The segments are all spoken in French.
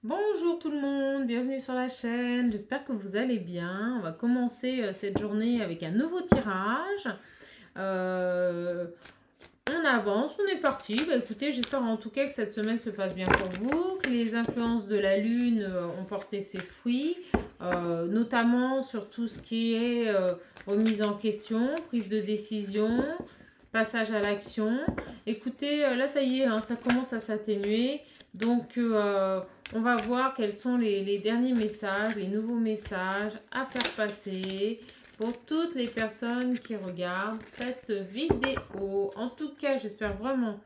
Bonjour tout le monde, bienvenue sur la chaîne, j'espère que vous allez bien. On va commencer cette journée avec un nouveau tirage. On avance, on est parti. Écoutez, j'espère en tout cas que cette semaine se passe bien pour vous, que les influences de la lune ont porté ses fruits, notamment sur tout ce qui est remise en question, prise de décision, passage à l'action. Écoutez, là ça y est, hein, ça commence à s'atténuer. Donc, on va voir quels sont les derniers messages, les nouveaux messages à faire passer pour toutes les personnes qui regardent cette vidéo. En tout cas, j'espère vraiment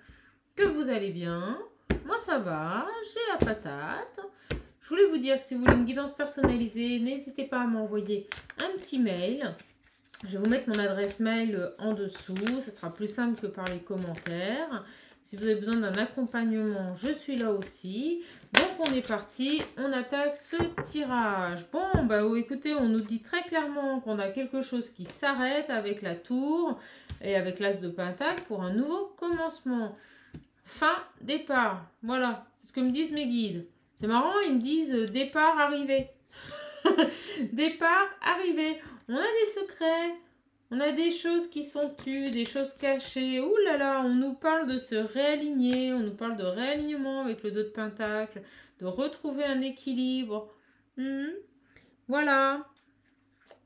que vous allez bien. Moi, ça va, j'ai la patate. Je voulais vous dire que si vous voulez une guidance personnalisée, n'hésitez pas à m'envoyer un petit mail. Je vais vous mettre mon adresse mail en dessous. Ce sera plus simple que par les commentaires. Si vous avez besoin d'un accompagnement, je suis là aussi. Donc, on est parti. On attaque ce tirage. Bon, écoutez, on nous dit très clairement qu'on a quelque chose qui s'arrête avec la tour et avec l'as de pentacle pour un nouveau commencement. Fin, départ. Voilà, c'est ce que me disent mes guides. C'est marrant, ils me disent départ, arrivée. Départ, arrivée. On a des secrets. On a des choses qui sont tues, des choses cachées. Ouh là là, on nous parle de se réaligner, on nous parle de réalignement avec le 2 de pentacle, de retrouver un équilibre. Voilà.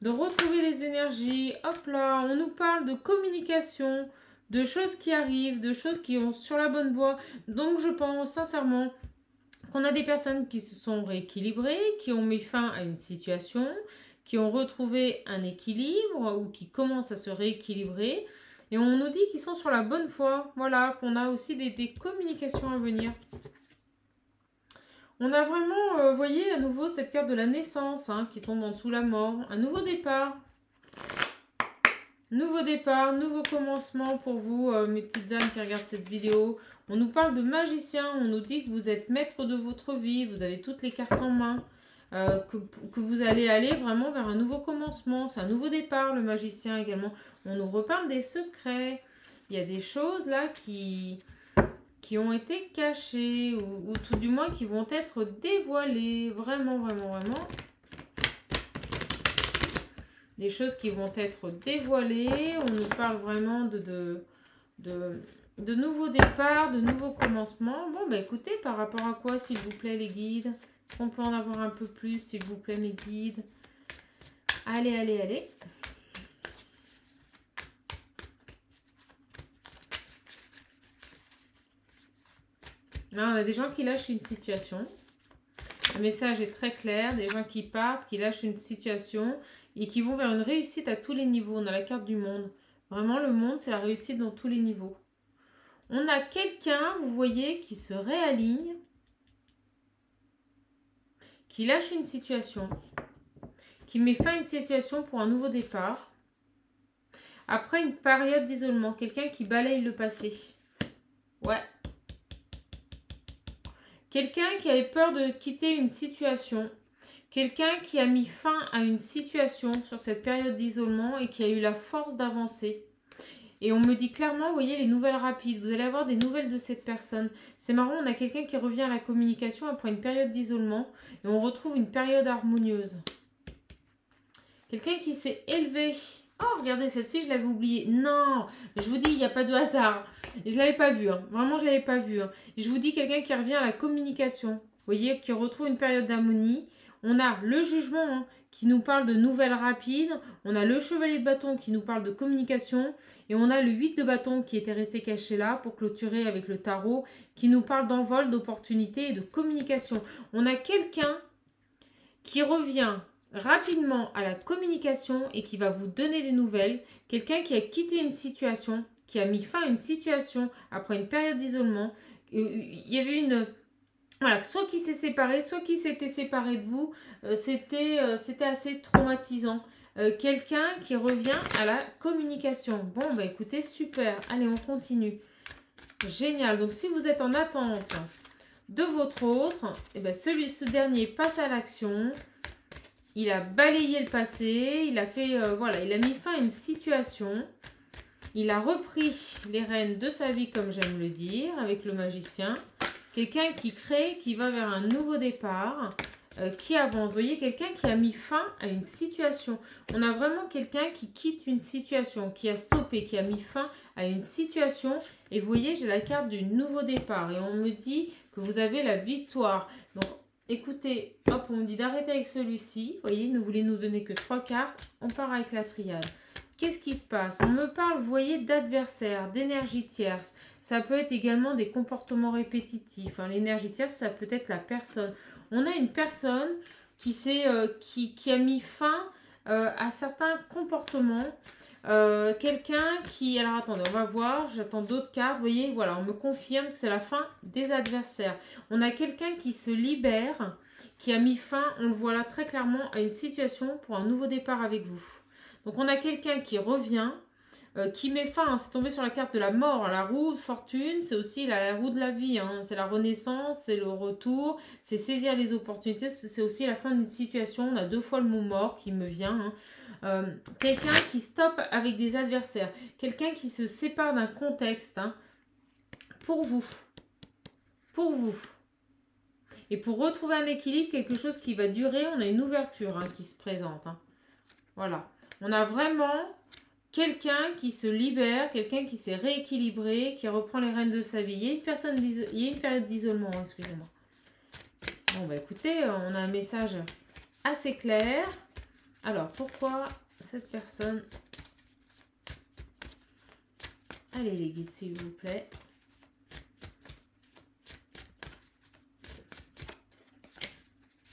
De retrouver les énergies. Hop là, on nous parle de communication, de choses qui arrivent, de choses qui sont sur la bonne voie. Donc je pense sincèrement qu'on a des personnes qui se sont rééquilibrées, qui ont mis fin à une situation, qui ont retrouvé un équilibre ou qui commencent à se rééquilibrer. Et on nous dit qu'ils sont sur la bonne voie. Voilà, qu'on a aussi des communications à venir. On a vraiment, vous voyez, à nouveau cette carte de la naissance qui tombe en dessous la mort. Un nouveau départ. Nouveau départ, nouveau commencement pour vous, mes petites âmes qui regardent cette vidéo. On nous parle de magicien, on nous dit que vous êtes maître de votre vie, vous avez toutes les cartes en main. Que vous allez aller vraiment vers un nouveau commencement, c'est un nouveau départ, le magicien également. On nous reparle des secrets. Il y a des choses là qui ont été cachées ou tout du moins qui vont être dévoilées. Vraiment, vraiment, vraiment. Des choses qui vont être dévoilées. On nous parle vraiment de nouveaux départs, de nouveaux commencements. Bon, écoutez, par rapport à quoi, s'il vous plaît, les guides? Est-ce qu'on peut en avoir un peu plus, s'il vous plaît, mes guides? Allez, allez, allez. Là, on a des gens qui lâchent une situation. Le message est très clair. Des gens qui partent, qui lâchent une situation et qui vont vers une réussite à tous les niveaux. On a la carte du monde. Vraiment, le monde, c'est la réussite dans tous les niveaux. On a quelqu'un, vous voyez, qui se réaligne, qui lâche une situation, qui met fin à une situation pour un nouveau départ. Après une période d'isolement, quelqu'un qui balaye le passé. Ouais. Quelqu'un qui avait peur de quitter une situation. Quelqu'un qui a mis fin à une situation sur cette période d'isolement et qui a eu la force d'avancer. Et on me dit clairement, vous voyez, les nouvelles rapides. Vous allez avoir des nouvelles de cette personne. C'est marrant, on a quelqu'un qui revient à la communication après une période d'isolement. Et on retrouve une période harmonieuse. Quelqu'un qui s'est élevé. Oh, regardez, celle-ci, je l'avais oubliée. Non, je vous dis, il n'y a pas de hasard. Je ne l'avais pas vue. Vraiment, je ne l'avais pas vue. Je vous dis, quelqu'un qui revient à la communication. Vous voyez, qui retrouve une période d'harmonie. On a le jugement qui nous parle de nouvelles rapides. On a le chevalier de bâton qui nous parle de communication. Et on a le 8 de bâton qui était resté caché là pour clôturer avec le tarot. Qui nous parle d'envol, d'opportunité et de communication. On a quelqu'un qui revient rapidement à la communication et qui va vous donner des nouvelles. Quelqu'un qui a quitté une situation, qui a mis fin à une situation après une période d'isolement. Il y avait une... Voilà, soit qui s'est séparé, soit qui s'était séparé de vous. C'était assez traumatisant. Quelqu'un qui revient à la communication. Bon, écoutez, super. Allez, on continue. Génial. Donc, si vous êtes en attente de votre autre, ce dernier passe à l'action. Il a balayé le passé. Il a fait, il a mis fin à une situation. Il a repris les rênes de sa vie, comme j'aime le dire, avec le magicien. quelqu'un qui crée, qui va vers un nouveau départ, qui avance. Vous voyez, quelqu'un qui a mis fin à une situation. On a vraiment quelqu'un qui quitte une situation, qui a stoppé, qui a mis fin à une situation. Et vous voyez, j'ai la carte du nouveau départ. Et on me dit que vous avez la victoire. Donc, écoutez, hop, on me dit d'arrêter avec celui-ci. Vous voyez, ne voulez nous donner que 3 cartes. On part avec la triade. Qu'est-ce qui se passe? On me parle, vous voyez, d'adversaire, d'énergie tierce. Ça peut être également des comportements répétitifs. Hein. L'énergie tierce, ça peut être la personne. On a une personne qui a mis fin à certains comportements. Quelqu'un qui... Alors, attendez, on va voir. J'attends d'autres cartes. Vous voyez, voilà, on me confirme que c'est la fin des adversaires. On a quelqu'un qui se libère, qui a mis fin, on le voit là très clairement, à une situation pour un nouveau départ avec vous. Donc, on a quelqu'un qui revient, qui met fin, hein, c'est tombé sur la carte de la mort, la roue de fortune, c'est aussi la roue de la vie, hein, c'est la renaissance, c'est le retour, c'est saisir les opportunités, c'est aussi la fin d'une situation. On a 2 fois le mot mort qui me vient. Hein. Quelqu'un qui stoppe avec des adversaires, quelqu'un qui se sépare d'un contexte, hein, pour vous. Et pour retrouver un équilibre, quelque chose qui va durer, on a une ouverture qui se présente. Hein. Voilà. On a vraiment quelqu'un qui se libère, quelqu'un qui s'est rééquilibré, qui reprend les rênes de sa vie. Il y a une période d'isolement, excusez-moi. Bon, bah écoutez, on a un message assez clair. Alors, pourquoi cette personne... Allez, les guides, s'il vous plaît.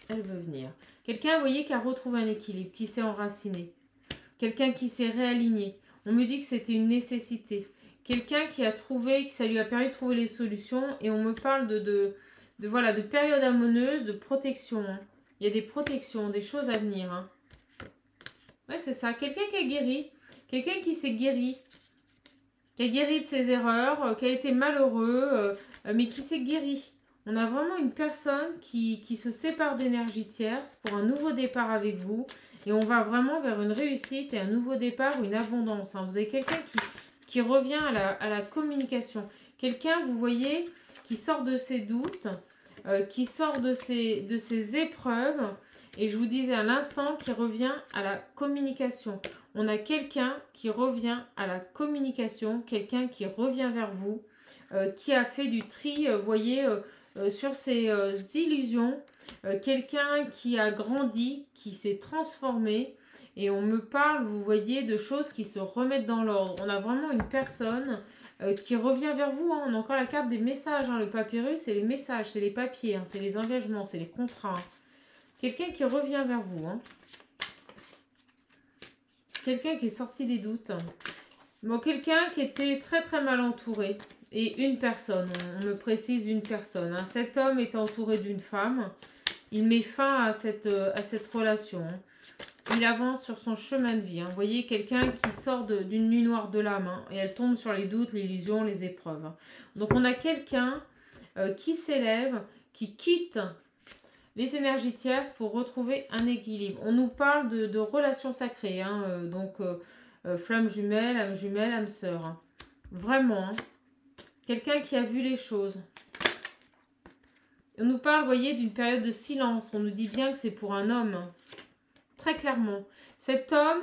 Elle veut venir. Quelqu'un, vous voyez, qui a retrouvé un équilibre, qui s'est enraciné. Quelqu'un qui s'est réaligné. On me dit que c'était une nécessité. Quelqu'un qui a trouvé, que ça lui a permis de trouver les solutions. Et on me parle voilà, de période harmonieuse, de protection. Hein. Il y a des protections, des choses à venir. Hein. Ouais, c'est ça. Quelqu'un qui a guéri. Quelqu'un qui s'est guéri. Qui a guéri de ses erreurs, qui a été malheureux, mais qui s'est guéri. On a vraiment une personne qui se sépare d'énergie tierce pour un nouveau départ avec vous. Et on va vraiment vers une réussite et un nouveau départ ou une abondance. Hein. Vous avez quelqu'un qui revient à la communication. Quelqu'un, vous voyez, qui sort de ses doutes, qui sort de ses épreuves. Et je vous disais à l'instant, qui revient à la communication. On a quelqu'un qui revient à la communication, quelqu'un qui revient vers vous, qui a fait du tri, vous voyez, sur ses illusions, quelqu'un qui a grandi, qui s'est transformé, et on me parle, vous voyez, de choses qui se remettent dans l'ordre. On a vraiment une personne qui revient vers vous. Hein. On a encore la carte des messages. Hein. Le papyrus, c'est les messages, c'est les papiers, hein. C'est les engagements, c'est les contrats. Hein. Quelqu'un qui revient vers vous. Hein. Quelqu'un qui est sorti des doutes. Bon, quelqu'un qui était très très mal entouré. Et une personne, on me précise une personne. Hein. Cet homme est entouré d'une femme. Il met fin à cette relation. Hein. Il avance sur son chemin de vie. Hein. Vous voyez, quelqu'un qui sort d'une nuit noire de l'âme. Hein, et elle tombe sur les doutes, l'illusion, les épreuves. Hein. Donc on a quelqu'un qui s'élève, qui quitte les énergies tierces pour retrouver un équilibre. On nous parle de relations sacrées. Hein, donc flamme jumelle, âme sœur. Hein. Vraiment. Hein. Quelqu'un qui a vu les choses. On nous parle, vous voyez, d'une période de silence. On nous dit bien que c'est pour un homme. Très clairement. Cet homme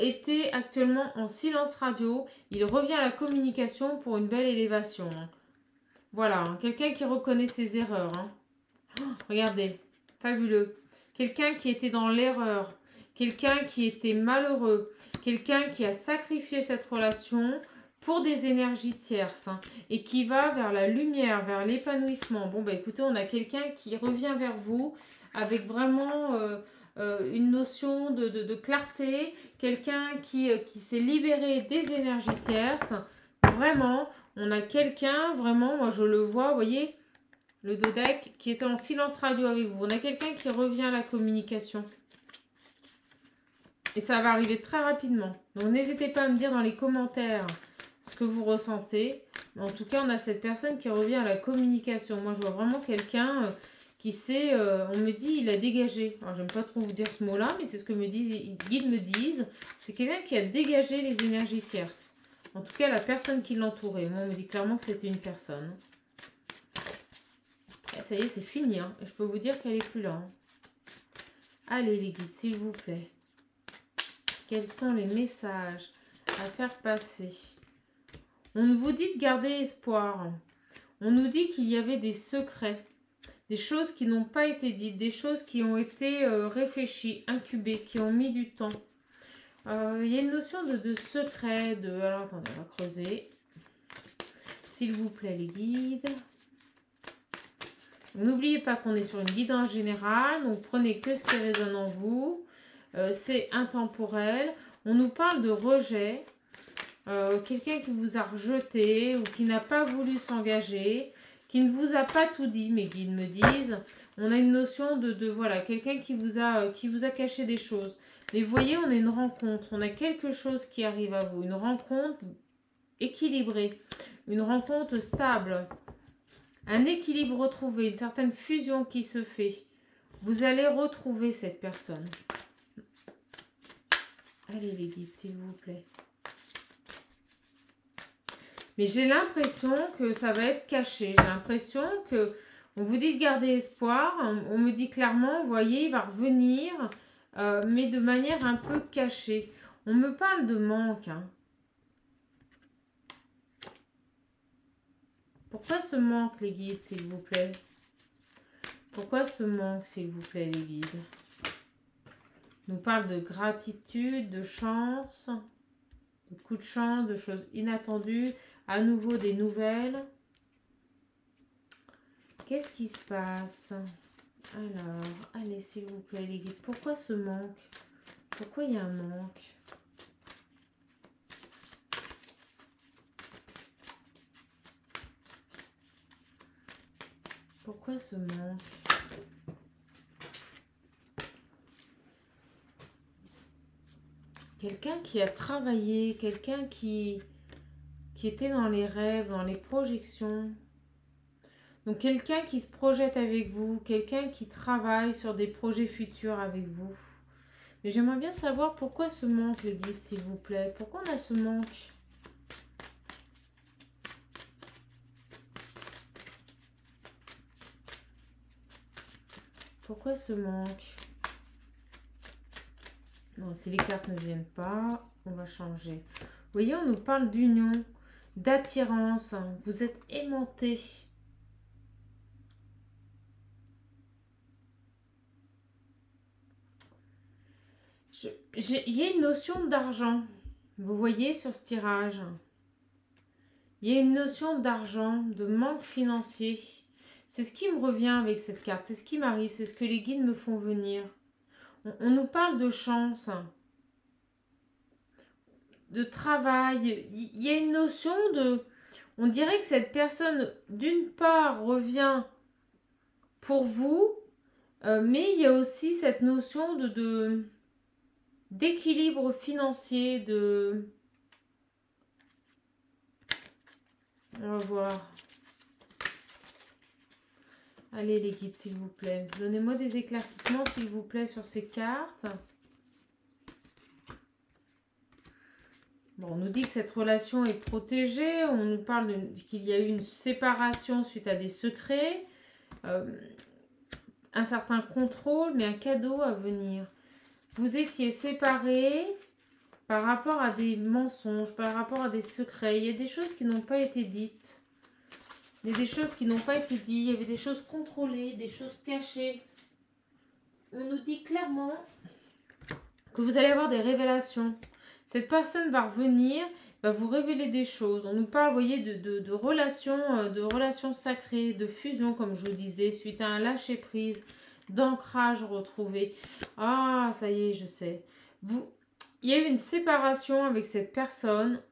était actuellement en silence radio. Il revient à la communication pour une belle élévation. Hein. Voilà. Hein. Quelqu'un qui reconnaît ses erreurs. Hein. Oh, regardez. Fabuleux. Quelqu'un qui était dans l'erreur. Quelqu'un qui était malheureux. Quelqu'un qui a sacrifié cette relation pour des énergies tierces, hein, et qui va vers la lumière, vers l'épanouissement. Bon, bah écoutez, on a quelqu'un qui revient vers vous avec vraiment une notion de clarté, quelqu'un qui s'est libéré des énergies tierces. Vraiment, on a quelqu'un, vraiment, moi je le vois, vous voyez, le dodeck qui était en silence radio avec vous. On a quelqu'un qui revient à la communication. Et ça va arriver très rapidement. Donc n'hésitez pas à me dire dans les commentaires ce que vous ressentez. En tout cas, on a cette personne qui revient à la communication. Moi, je vois vraiment quelqu'un qui sait, on me dit, il a dégagé. Alors, j'aime pas trop vous dire ce mot-là, mais c'est ce que me disent, les guides me disent. C'est quelqu'un qui a dégagé les énergies tierces. En tout cas, la personne qui l'entourait. Moi, on me dit clairement que c'était une personne. Et ça y est, c'est fini. Hein. Je peux vous dire qu'elle est plus là. Hein. Allez les guides, s'il vous plaît. Quels sont les messages à faire passer? On vous dit de garder espoir. On nous dit qu'il y avait des secrets. Des choses qui n'ont pas été dites. Des choses qui ont été réfléchies, incubées, qui ont mis du temps. Il y a une notion de secret. Alors attendez, on va creuser. S'il vous plaît les guides. N'oubliez pas qu'on est sur une guidance générale, donc prenez que ce qui résonne en vous. C'est intemporel. On nous parle de rejet. Quelqu'un qui vous a rejeté ou qui n'a pas voulu s'engager, qui ne vous a pas tout dit, mes guides me disent. On a une notion voilà, quelqu'un qui vous a caché des choses. Mais vous voyez, on a une rencontre, on a quelque chose qui arrive à vous, une rencontre équilibrée, une rencontre stable. Un équilibre retrouvé, une certaine fusion qui se fait. Vous allez retrouver cette personne. Allez les guides, s'il vous plaît. Mais j'ai l'impression que ça va être caché. J'ai l'impression que on vous dit de garder espoir. On me dit clairement, vous voyez, il va revenir, mais de manière un peu cachée. On me parle de manque. Hein. Pourquoi ce manque, les guides, s'il vous plaît? Pourquoi ce manque, s'il vous plaît, les guides? On nous parle de gratitude, de chance, de coups de chance, de choses inattendues, à nouveau des nouvelles. Qu'est-ce qui se passe? Alors, allez, s'il vous plaît, les guides. Pourquoi ce manque? Pourquoi il y a un manque? Pourquoi ce manque? Quelqu'un qui a travaillé, quelqu'un qui était dans les rêves, dans les projections. Donc quelqu'un qui se projette avec vous, quelqu'un qui travaille sur des projets futurs avec vous. Mais j'aimerais bien savoir pourquoi ce manque, les guides, s'il vous plaît. Pourquoi on a ce manque? Pourquoi ce manque? Non, si les cartes ne viennent pas, on va changer. Vous voyez, on nous parle d'union, d'attirance. Vous êtes aimanté. Il y a une notion d'argent. Vous voyez sur ce tirage. Il y a une notion d'argent, de manque financier. C'est ce qui me revient avec cette carte. C'est ce qui m'arrive. C'est ce que les guides me font venir. On nous parle de chance, de travail. Il y a une notion de... On dirait que cette personne, d'une part, revient pour vous, mais il y a aussi cette notion d'équilibre financier, de... On va voir. Allez les guides, s'il vous plaît. Donnez-moi des éclaircissements, s'il vous plaît, sur ces cartes. Bon, on nous dit que cette relation est protégée. On nous parle qu'il y a eu une séparation suite à des secrets. Un certain contrôle, mais un cadeau à venir. Vous étiez séparés par rapport à des mensonges, par rapport à des secrets. Il y a des choses qui n'ont pas été dites. Il y a des choses qui n'ont pas été dites. Il y avait des choses contrôlées, des choses cachées. On nous dit clairement que vous allez avoir des révélations. Cette personne va revenir, va vous révéler des choses. On nous parle, vous voyez, de relations sacrées, de fusion, comme je vous disais, suite à un lâcher-prise, d'ancrage retrouvé. Ah, ça y est, je sais. Il y a eu une séparation avec cette personne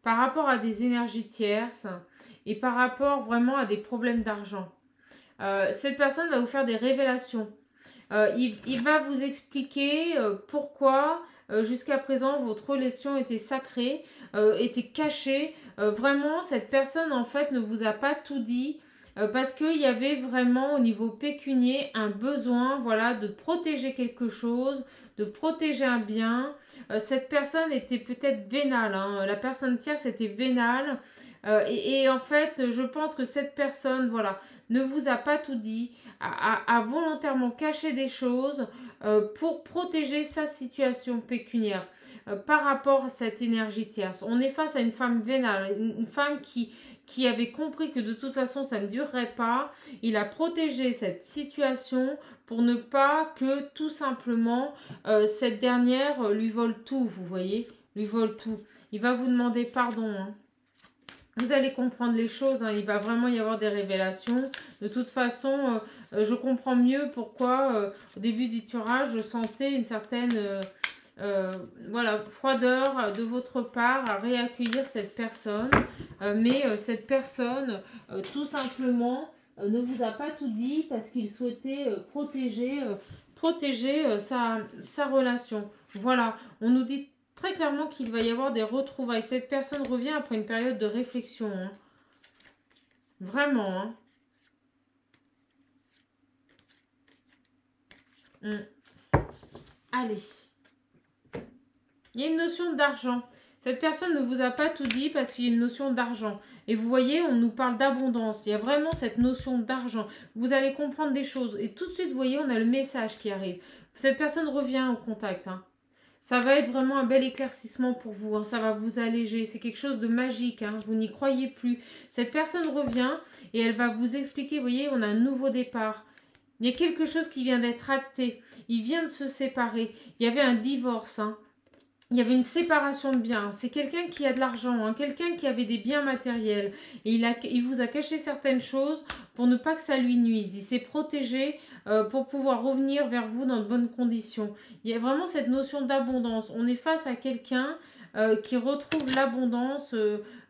par rapport à des énergies tierces et par rapport vraiment à des problèmes d'argent. Cette personne va vous faire des révélations. Il va vous expliquer pourquoi jusqu'à présent votre relation était sacrée, était cachée. Vraiment, cette personne en fait ne vous a pas tout dit. Parce qu'il y avait vraiment au niveau pécunier un besoin, voilà, de protéger quelque chose, de protéger un bien. Cette personne était peut-être vénale, hein. La personne tierce était vénale. Et en fait, je pense que cette personne, voilà, ne vous a pas tout dit, a volontairement caché des choses pour protéger sa situation pécuniaire par rapport à cette énergie tierce. On est face à une femme vénale, une femme qui avait compris que de toute façon ça ne durerait pas. Il a protégé cette situation pour ne pas que tout simplement cette dernière lui vole tout, vous voyez, lui vole tout. Il va vous demander pardon, hein. Vous allez comprendre les choses, hein. Il va vraiment y avoir des révélations. De toute façon, je comprends mieux pourquoi au début du tirage, je sentais une certaine voilà, froideur de votre part à réaccueillir cette personne. Mais cette personne, tout simplement, ne vous a pas tout dit parce qu'il souhaitait protéger sa relation. Voilà, on nous dit très clairement qu'il va y avoir des retrouvailles. Cette personne revient après une période de réflexion, hein. Vraiment, hein. Allez. Il y a une notion d'argent. Cette personne ne vous a pas tout dit parce qu'il y a une notion d'argent. Et vous voyez, on nous parle d'abondance. Il y a vraiment cette notion d'argent. Vous allez comprendre des choses. Et tout de suite, vous voyez, on a le message qui arrive. Cette personne revient au contact, hein. Ça va être vraiment un bel éclaircissement pour vous, hein. Ça va vous alléger. C'est quelque chose de magique, hein. Vous n'y croyez plus. Cette personne revient et elle va vous expliquer, vous voyez, on a un nouveau départ. Il y a quelque chose qui vient d'être acté. Il vient de se séparer. Il y avait un divorce, hein. Il y avait une séparation de biens. C'est quelqu'un qui a de l'argent, hein, quelqu'un qui avait des biens matériels. Et il vous a caché certaines choses pour ne pas que ça lui nuise. Il s'est protégé pour pouvoir revenir vers vous dans de bonnes conditions. Il y a vraiment cette notion d'abondance. On est face à quelqu'un qui retrouve l'abondance,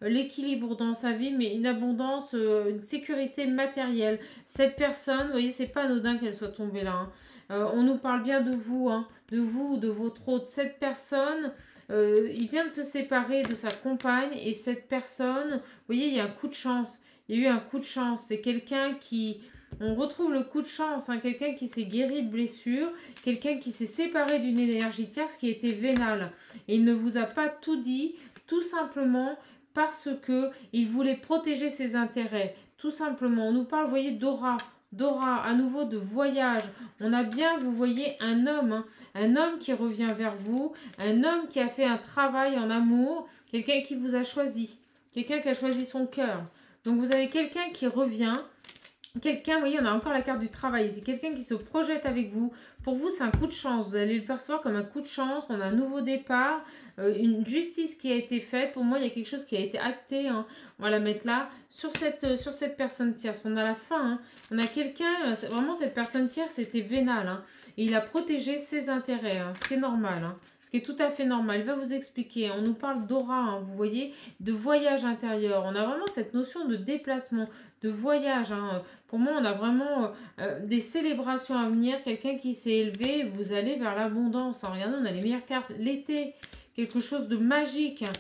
l'équilibre dans sa vie, mais une abondance, une sécurité matérielle. Cette personne, vous voyez, c'est pas anodin qu'elle soit tombée là, hein. On nous parle bien de vous, hein, de votre hôte. Cette personne, il vient de se séparer de sa compagne et cette personne, vous voyez, il y a un coup de chance. Il y a eu un coup de chance. C'est quelqu'un qui... On retrouve le coup de chance, hein, quelqu'un qui s'est guéri de blessures, quelqu'un qui s'est séparé d'une énergie tierce qui était vénale. Et il ne vous a pas tout dit, tout simplement parce que il voulait protéger ses intérêts. Tout simplement. On nous parle, vous voyez, d'aura. Dora, à nouveau de voyage. On a bien, vous voyez, un homme, hein, un homme qui revient vers vous, un homme qui a fait un travail en amour, quelqu'un qui vous a choisi, quelqu'un qui a choisi son cœur. Donc vous avez quelqu'un qui revient, quelqu'un, vous voyez, on a encore la carte du travail, c'est quelqu'un qui se projette avec vous. Pour vous, c'est un coup de chance, vous allez le percevoir comme un coup de chance, on a un nouveau départ, une justice qui a été faite. Pour moi, il y a quelque chose qui a été acté, hein. On va la mettre là, sur cette personne tierce. On a la fin, hein. On a quelqu'un, vraiment cette personne tierce, c'était vénal, hein. Et il a protégé ses intérêts, hein, ce qui est normal, hein. Ce qui est tout à fait normal. Il va vous expliquer. On nous parle d'aura, hein, vous voyez, de voyage intérieur. On a vraiment cette notion de déplacement, de voyage, hein. Pour moi, on a vraiment des célébrations à venir. Quelqu'un qui s'est élevé, vous allez vers l'abondance, hein. Regardez, on a les meilleures cartes. L'été, quelque chose de magique, hein.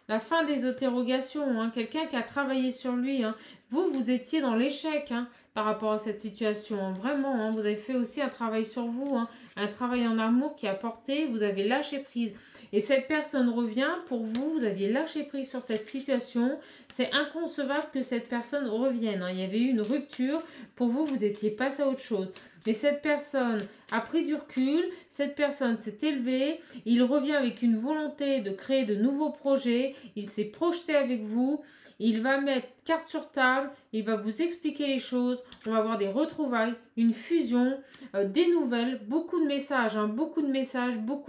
La fin des interrogations, hein. Quelqu'un qui a travaillé sur lui, hein. Vous étiez dans l'échec, hein, par rapport à cette situation, hein. Vraiment, hein. Vous avez fait aussi un travail sur vous, hein. Un travail en amour qui a porté, vous avez lâché prise. Et cette personne revient, pour vous, vous aviez lâché prise sur cette situation. C'est inconcevable que cette personne revienne, hein. Il y avait eu une rupture, pour vous, vous étiez passé à autre chose. Mais cette personne a pris du recul, cette personne s'est élevée, il revient avec une volonté de créer de nouveaux projets, il s'est projeté avec vous, il va mettre carte sur table, il va vous expliquer les choses, on va avoir des retrouvailles, une fusion, des nouvelles, beaucoup de messages, hein, beaucoup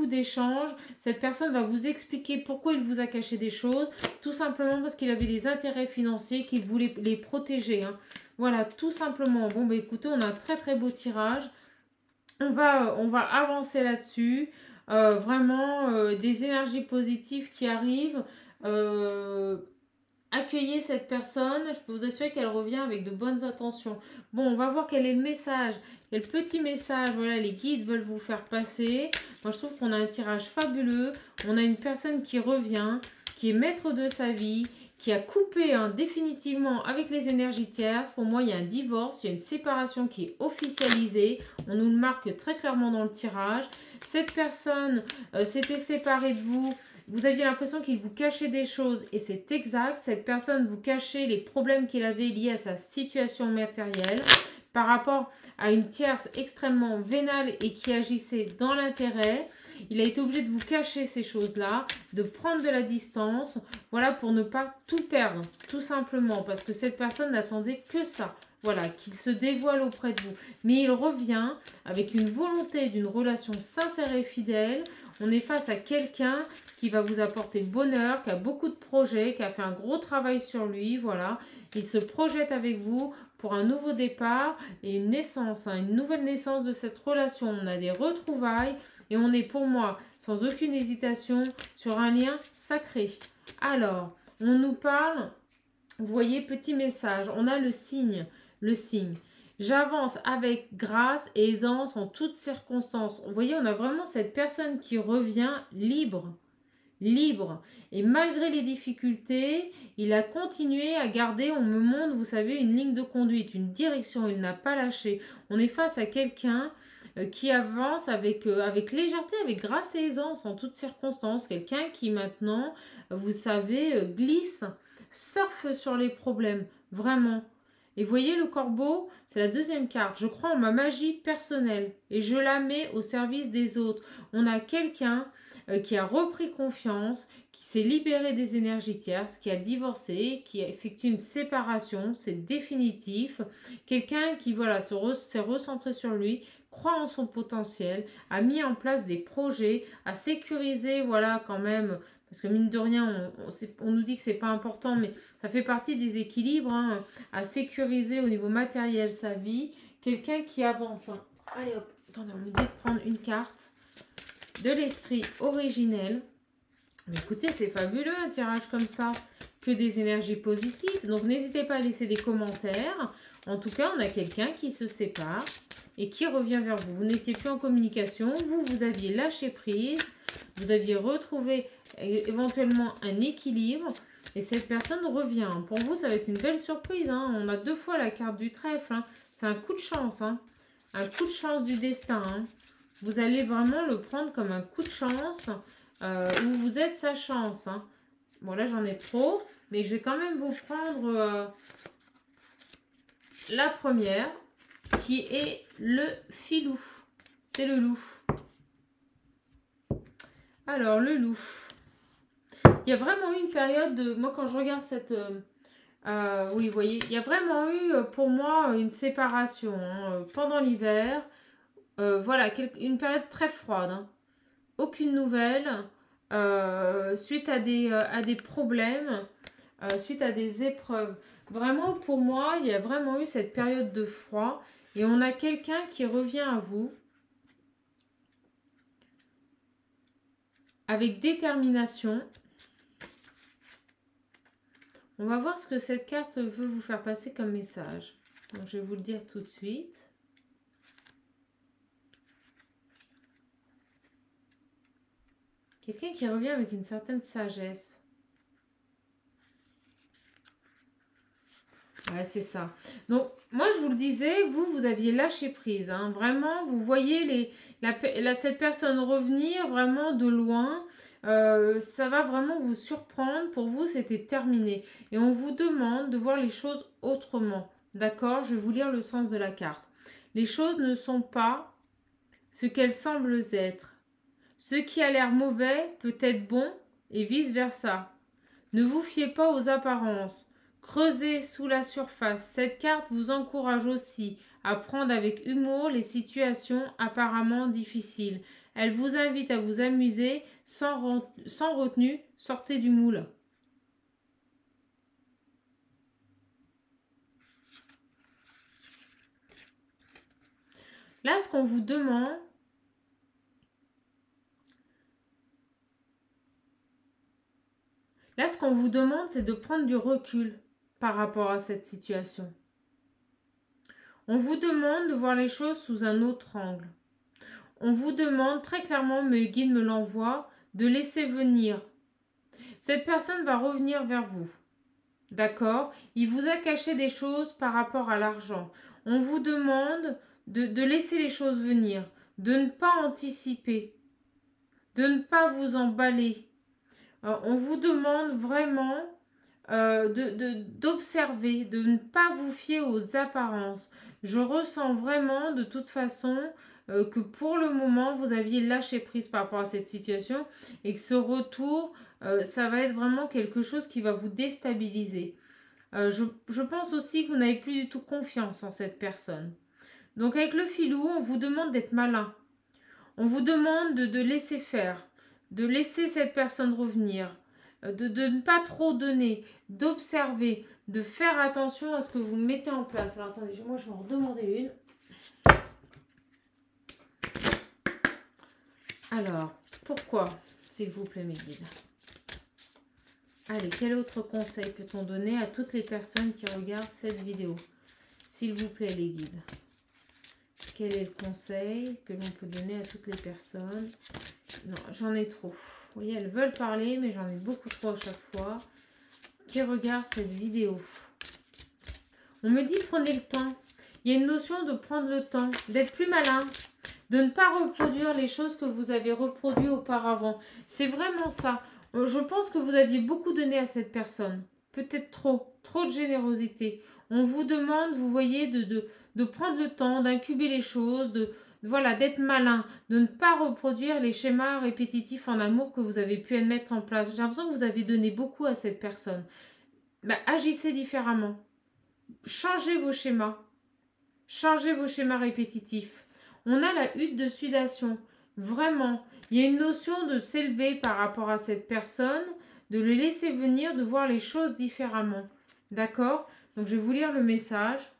d'échanges. Cette personne va vous expliquer pourquoi il vous a caché des choses, tout simplement parce qu'il avait des intérêts financiers, qu'il voulait les protéger, hein. Voilà, tout simplement. Bon, bah écoutez, on a un très très beau tirage. On va avancer là-dessus. Vraiment, des énergies positives qui arrivent. Accueillez cette personne. Je peux vous assurer qu'elle revient avec de bonnes intentions. Bon, on va voir quel est le message. Quel petit message, voilà, les guides veulent vous faire passer. Moi, je trouve qu'on a un tirage fabuleux. On a une personne qui revient, qui est maître de sa vie, qui a coupé, hein, définitivement avec les énergies tierces. Pour moi, il y a un divorce, il y a une séparation qui est officialisée. On nous le marque très clairement dans le tirage. Cette personne s'était séparée de vous vous aviez l'impression qu'il vous cachait des choses et c'est exact. Cette personne vous cachait les problèmes qu'il avait liés à sa situation matérielle par rapport à une tierce extrêmement vénale et qui agissait dans l'intérêt. Il a été obligé de vous cacher ces choses-là, de prendre de la distance, voilà, pour ne pas tout perdre, tout simplement, parce que cette personne n'attendait que ça. Voilà, qu'il se dévoile auprès de vous. Mais il revient avec une volonté d'une relation sincère et fidèle. On est face à quelqu'un qui va vous apporter le bonheur, qui a beaucoup de projets, qui a fait un gros travail sur lui, voilà. Il se projette avec vous pour un nouveau départ et une naissance, hein, une nouvelle naissance de cette relation. On a des retrouvailles et on est pour moi, sans aucune hésitation, sur un lien sacré. Alors, on nous parle, vous voyez, petit message, on a le signe. Le signe. J'avance avec grâce et aisance en toutes circonstances. Vous voyez, on a vraiment cette personne qui revient libre. Libre. Et malgré les difficultés, il a continué à garder, on me montre, vous savez, une ligne de conduite, une direction. Il n'a pas lâché. On est face à quelqu'un qui avance avec légèreté, avec grâce et aisance en toutes circonstances. Quelqu'un qui maintenant, vous savez, glisse, surfe sur les problèmes. Vraiment. Et vous voyez, le corbeau, c'est la deuxième carte. Je crois en ma magie personnelle et je la mets au service des autres. On a quelqu'un qui a repris confiance, qui s'est libéré des énergies tierces, qui a divorcé, qui a effectué une séparation, c'est définitif. Quelqu'un qui, voilà, s'est recentré sur lui, croit en son potentiel, a mis en place des projets, a sécurisé, voilà, quand même. Parce que mine de rien, on nous dit que c'est pas important, mais ça fait partie des équilibres, hein, à sécuriser au niveau matériel sa vie. Quelqu'un qui avance. Hein. Allez hop, attendez, on me dit de prendre une carte de l'esprit originel. Mais écoutez, c'est fabuleux un tirage comme ça, que des énergies positives. Donc n'hésitez pas à laisser des commentaires. En tout cas, on a quelqu'un qui se sépare et qui revient vers vous. Vous n'étiez plus en communication, vous aviez lâché prise, vous aviez retrouvé éventuellement un équilibre et cette personne revient. Pour vous, ça va être une belle surprise. Hein. On a 2 fois la carte du trèfle. Hein. C'est un coup de chance. Hein. Un coup de chance du destin. Hein. Vous allez vraiment le prendre comme un coup de chance où vous êtes sa chance. Hein. Bon, là, j'en ai trop. Mais je vais quand même vous prendre la première qui est le filou. C'est le loup. Alors, le loup. Il y a vraiment eu une période de... Moi, quand je regarde cette... oui, vous voyez, il y a vraiment eu, pour moi, une séparation hein, pendant l'hiver. Voilà, une période très froide. Hein. Aucune nouvelle. Suite à des problèmes, suite à des épreuves. Vraiment, pour moi, il y a vraiment eu cette période de froid. Et on a quelqu'un qui revient à vous. Avec détermination. On va voir ce que cette carte veut vous faire passer comme message. Donc, je vais vous le dire tout de suite. Quelqu'un qui revient avec une certaine sagesse. Ouais, c'est ça. Donc, moi, je vous le disais, vous aviez lâché prise. Hein. Vraiment, vous voyez cette personne revenir vraiment de loin. Ça va vraiment vous surprendre. Pour vous, c'était terminé. Et on vous demande de voir les choses autrement. D'accord? Je vais vous lire le sens de la carte. Les choses ne sont pas ce qu'elles semblent être. Ce qui a l'air mauvais peut être bon et vice-versa. Ne vous fiez pas aux apparences. Creusez sous la surface. Cette carte vous encourage aussi à prendre avec humour les situations apparemment difficiles. Elle vous invite à vous amuser sans retenue. Sortez du moule. Là, ce qu'on vous demande, c'est de prendre du recul par rapport à cette situation. On vous demande de voir les choses sous un autre angle. On vous demande très clairement, mais le guide me l'envoie, de laisser venir. Cette personne va revenir vers vous. D'accord? Il vous a caché des choses par rapport à l'argent. On vous demande de laisser les choses venir, de ne pas anticiper, de ne pas vous emballer. on vous demande vraiment d'observer, de ne pas vous fier aux apparences. Je ressens vraiment de toute façon que pour le moment, vous aviez lâché prise par rapport à cette situation et que ce retour, ça va être vraiment quelque chose qui va vous déstabiliser. Je pense aussi que vous n'avez plus du tout confiance en cette personne. Donc avec le filou, on vous demande d'être malin. On vous demande de laisser faire, de laisser cette personne revenir, de ne pas trop donner, d'observer, de faire attention à ce que vous mettez en place. Alors attendez, moi je vais en redemander une. Alors, pourquoi, s'il vous plaît mes guides? Allez, quel autre conseil peut-on donner à toutes les personnes qui regardent cette vidéo? S'il vous plaît les guides. Quel est le conseil que l'on peut donner à toutes les personnes? Non, j'en ai trop. Vous voyez, elles veulent parler, mais j'en ai beaucoup trop à chaque fois qui regardent cette vidéo. On me dit prenez le temps. Il y a une notion de prendre le temps, d'être plus malin, de ne pas reproduire les choses que vous avez reproduites auparavant. C'est vraiment ça. Je pense que vous aviez beaucoup donné à cette personne. Peut-être trop de générosité. On vous demande, vous voyez, de prendre le temps, d'incuber les choses, voilà, d'être malin, de ne pas reproduire les schémas répétitifs en amour que vous avez pu mettre en place. J'ai l'impression que vous avez donné beaucoup à cette personne. Agissez différemment. Changez vos schémas. Changez vos schémas répétitifs. On a la hutte de sudation. Vraiment, il y a une notion de s'élever par rapport à cette personne, de le laisser venir, de voir les choses différemment. D'accord? Donc, je vais vous lire le message.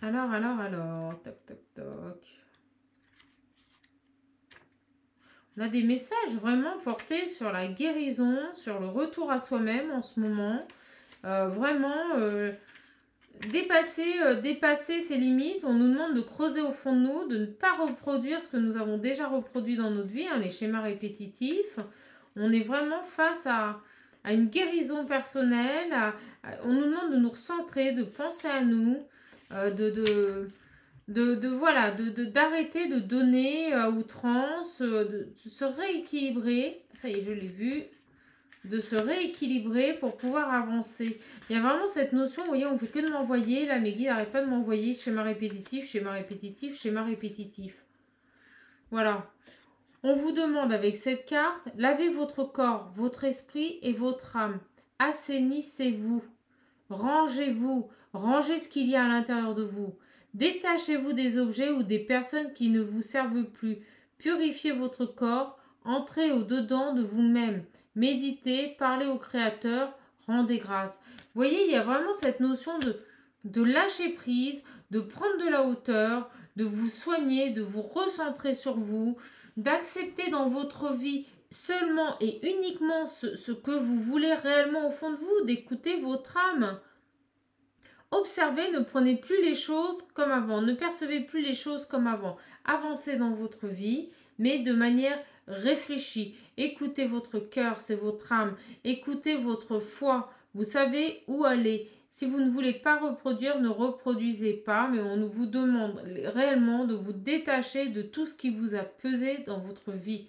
Alors, toc. On a des messages vraiment portés sur la guérison, sur le retour à soi-même en ce moment. Dépasser ses limites. On nous demande de creuser au fond de nous, de ne pas reproduire ce que nous avons déjà reproduit dans notre vie, les schémas répétitifs. On est vraiment face à une guérison personnelle. On nous demande de nous recentrer, de penser à nous, d'arrêter de donner à outrance, de se rééquilibrer. Ça y est, je l'ai vu. De se rééquilibrer pour pouvoir avancer. Il y a vraiment cette notion, vous voyez, on ne fait que de m'envoyer. Là, mes guides n'arrêtent pas de m'envoyer schéma répétitif, schéma répétitif, schéma répétitif. Voilà. On vous demande avec cette carte, lavez votre corps, votre esprit et votre âme. Assainissez-vous. Rangez-vous. Rangez ce qu'il y a à l'intérieur de vous. Détachez-vous des objets ou des personnes qui ne vous servent plus. Purifiez votre corps. Entrez au-dedans de vous-même. Méditez, parlez au Créateur, rendez grâce. Vous voyez, il y a vraiment cette notion de lâcher prise, de prendre de la hauteur, de vous soigner, de vous recentrer sur vous, d'accepter dans votre vie seulement et uniquement ce que vous voulez réellement au fond de vous, d'écouter votre âme. Observez, ne prenez plus les choses comme avant, ne percevez plus les choses comme avant. Avancez dans votre vie, mais de manière réfléchie. Écoutez votre cœur, c'est votre âme. Écoutez votre foi. Vous savez où aller. Si vous ne voulez pas reproduire, ne reproduisez pas, mais on vous demande réellement de vous détacher de tout ce qui vous a pesé dans votre vie.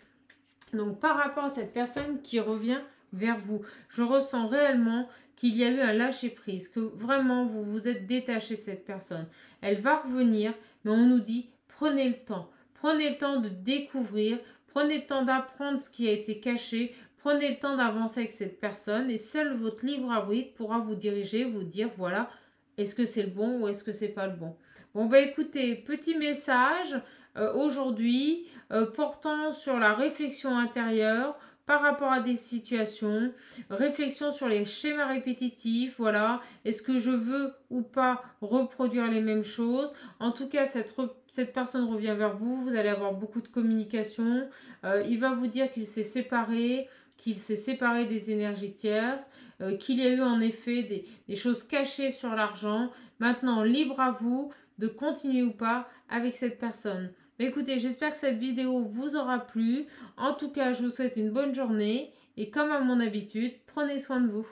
Donc, par rapport à cette personne qui revient vers vous, je ressens réellement qu'il y a eu un lâcher-prise, que vraiment vous vous êtes détaché de cette personne. Elle va revenir, mais on nous dit prenez le temps. Prenez le temps de découvrir, prenez le temps d'apprendre ce qui a été caché, prenez le temps d'avancer avec cette personne et seul votre libre arbitre pourra vous diriger, vous dire voilà, est-ce que c'est le bon ou est-ce que c'est pas le bon. Bon écoutez, petit message aujourd'hui portant sur la réflexion intérieure par rapport à des situations, réflexion sur les schémas répétitifs, voilà, est-ce que je veux ou pas reproduire les mêmes choses. En tout cas, cette personne revient vers vous, vous allez avoir beaucoup de communication, il va vous dire qu'il s'est séparé des énergies tierces, qu'il y a eu en effet des choses cachées sur l'argent. Maintenant, libre à vous de continuer ou pas avec cette personne. Mais écoutez, j'espère que cette vidéo vous aura plu. En tout cas, je vous souhaite une bonne journée et comme à mon habitude, prenez soin de vous.